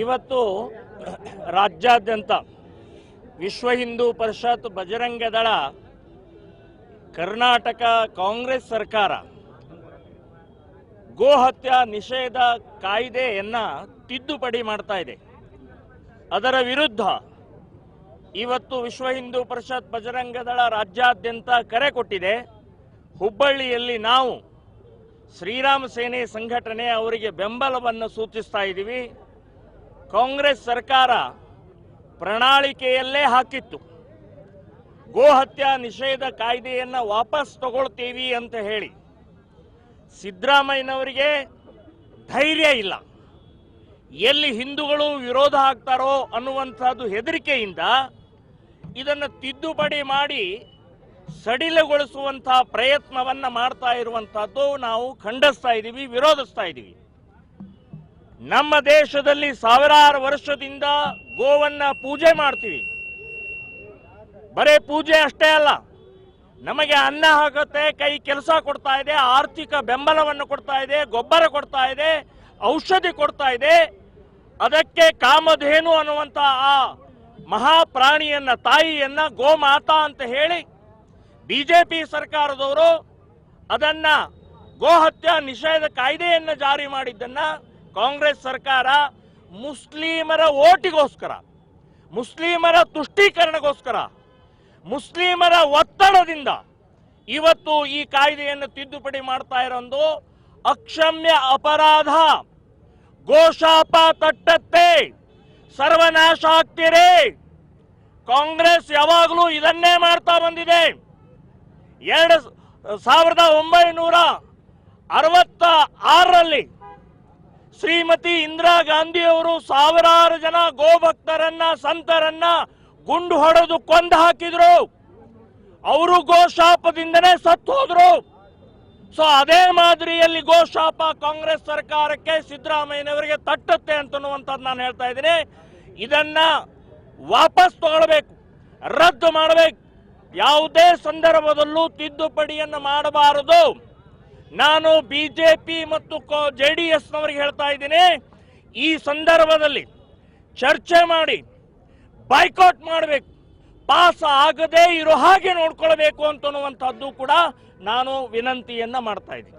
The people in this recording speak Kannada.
ಇವತ್ತು ರಾಜ್ಯಾದ್ಯಂತ ವಿಶ್ವ ಹಿಂದೂ ಪರಿಷತ್ ಬಜರಂಗ ದಳ ಕರ್ನಾಟಕ ಕಾಂಗ್ರೆಸ್ ಸರ್ಕಾರ ಗೋಹತ್ಯಾ ನಿಷೇಧ ಕಾಯ್ದೆಯನ್ನ ತಿದ್ದುಪಡಿ ಮಾಡ್ತಾ ಇದೆ. ಅದರ ವಿರುದ್ಧ ಇವತ್ತು ವಿಶ್ವ ಹಿಂದೂ ಪರಿಷತ್ ಬಜರಂಗ ದಳ ರಾಜ್ಯಾದ್ಯಂತ ಕರೆ ಕೊಟ್ಟಿದೆ. ಹುಬ್ಬಳ್ಳಿಯಲ್ಲಿ ನಾವು ಶ್ರೀರಾಮ ಸೇನೆ ಸಂಘಟನೆ ಅವರಿಗೆ ಬೆಂಬಲವನ್ನು ಸೂಚಿಸ್ತಾ ಇದ್ದೀವಿ. ಕಾಂಗ್ರೆಸ್ ಸರ್ಕಾರ ಪ್ರಣಾಳಿಕೆಯಲ್ಲೇ ಹಾಕಿತ್ತು, ಗೋಹತ್ಯಾ ನಿಷೇಧ ಕಾಯ್ದೆಯನ್ನು ವಾಪಸ್ ತಗೊಳ್ತೀವಿ ಅಂತ ಹೇಳಿ. ಸಿದ್ದರಾಮಯ್ಯನವರಿಗೆ ಧೈರ್ಯ ಇಲ್ಲ. ಎಲ್ಲಿ ಹಿಂದೂಗಳು ವಿರೋಧ ಆಗ್ತಾರೋ ಅನ್ನುವಂಥದ್ದು ಹೆದರಿಕೆಯಿಂದ ಇದನ್ನು ತಿದ್ದುಪಡಿ ಮಾಡಿ ಸಡಿಲಗೊಳಿಸುವಂತಹ ಪ್ರಯತ್ನವನ್ನ ಮಾಡ್ತಾ ಇರುವಂತಹದ್ದು ನಾವು ಖಂಡಿಸ್ತಾ ಇದ್ದೀವಿ, ವಿರೋಧಿಸ್ತಾ ಇದ್ದೀವಿ. ನಮ್ಮ ದೇಶದಲ್ಲಿ ಸಾವಿರಾರು ವರ್ಷದಿಂದ ಗೋವನ್ನ ಪೂಜೆ ಮಾಡ್ತೀವಿ. ಬರೇ ಪೂಜೆ ಅಷ್ಟೇ ಅಲ್ಲ, ನಮಗೆ ಅನ್ನ ಹಾಕುತ್ತೆ, ಕೈ ಕೆಲಸ ಕೊಡ್ತಾ ಇದೆ, ಆರ್ಥಿಕ ಬೆಂಬಲವನ್ನು ಕೊಡ್ತಾ ಇದೆ, ಗೊಬ್ಬರ ಕೊಡ್ತಾ ಇದೆ, ಔಷಧಿ ಕೊಡ್ತಾ ಇದೆ. ಅದಕ್ಕೆ ಕಾಮಧೇನು ಅನ್ನುವಂಥ ಆ ಮಹಾಪ್ರಾಣಿಯನ್ನ, ತಾಯಿಯನ್ನ ಗೋಮಾತಾ ಅಂತ ಹೇಳಿ ಬಿಜೆಪಿ ಸರ್ಕಾರದವರು ಅದನ್ನ ಗೋಹತ್ಯಾ ನಿಷೇಧ ಕಾಯ್ದೆಯನ್ನು ಜಾರಿ ಮಾಡಿದ್ದನ್ನ ಕಾಂಗ್ರೆಸ್ ಸರ್ಕಾರ ಮುಸ್ಲಿಮರ ಓಟಿಗೋಸ್ಕರ, ಮುಸ್ಲಿಮರ ತುಷ್ಟೀಕರಣಗೋಸ್ಕರ, ಮುಸ್ಲಿಮರ ಒತ್ತಡದಿಂದ ಇವತ್ತು ಈ ಕಾಯ್ದೆಯನ್ನು ತಿದ್ದುಪಡಿ ಮಾಡ್ತಾ ಇರೋದು ಅಕ್ಷಮ್ಯ ಅಪರಾಧ. ಗೋಶಾಪ ತಟ್ಟತ್ತೆ, ಸರ್ವನಾಶ ಆಗ್ತೀರಿ. ಕಾಂಗ್ರೆಸ್ ಯಾವಾಗಲೂ ಇದನ್ನೇ ಮಾಡ್ತಾ ಬಂದಿದೆ. 1966ರಲ್ಲಿ ಶ್ರೀಮತಿ ಇಂದಿರಾ ಗಾಂಧಿಯವರು ಸಾವಿರಾರು ಜನ ಗೋಭಕ್ತರನ್ನ, ಸಂತರನ್ನ ಗುಂಡು ಹೊಡೆದು ಕೊಂದು ಹಾಕಿದ್ರು. ಅವರು ಗೋಶಾಪದಿಂದನೇ ಸತ್ತು ಹೋದ್ರು. ಸೊ ಅದೇ ಮಾದರಿಯಲ್ಲಿ ಗೋಶಾಪ ಕಾಂಗ್ರೆಸ್ ಸರ್ಕಾರಕ್ಕೆ, ಸಿದ್ದರಾಮಯ್ಯನವರಿಗೆ ತಟ್ಟುತ್ತೆ ಅಂತನ್ನುವಂಥದ್ದು ನಾನು ಹೇಳ್ತಾ ಇದ್ದೀನಿ. ಇದನ್ನ ವಾಪಸ್ ತಗೊಳ್ಬೇಕು, ರದ್ದು ಮಾಡಬೇಕು. ಯಾವುದೇ ಸಂದರ್ಭದಲ್ಲೂ ತಿದ್ದುಪಡಿಯನ್ನು ಮಾಡಬಾರದು. ನಾನು ಬಿಜೆಪಿ ಮತ್ತು JDSನವರಿಗೆ ಹೇಳ್ತಾ ಇದ್ದೀನಿ, ಈ ಸಂದರ್ಭದಲ್ಲಿ ಚರ್ಚೆ ಮಾಡಿ ಬಾಯ್ಕಾಟ್ ಮಾಡಬೇಕು, ಪಾಸ್ ಆಗದೇ ಇರೋ ಹಾಗೆ ನೋಡ್ಕೊಳ್ಬೇಕು ಅಂತನ್ನುವಂಥದ್ದು ಕೂಡ ನಾನು ವಿನಂತಿಯನ್ನ ಮಾಡ್ತಾ ಇದ್ದೀನಿ.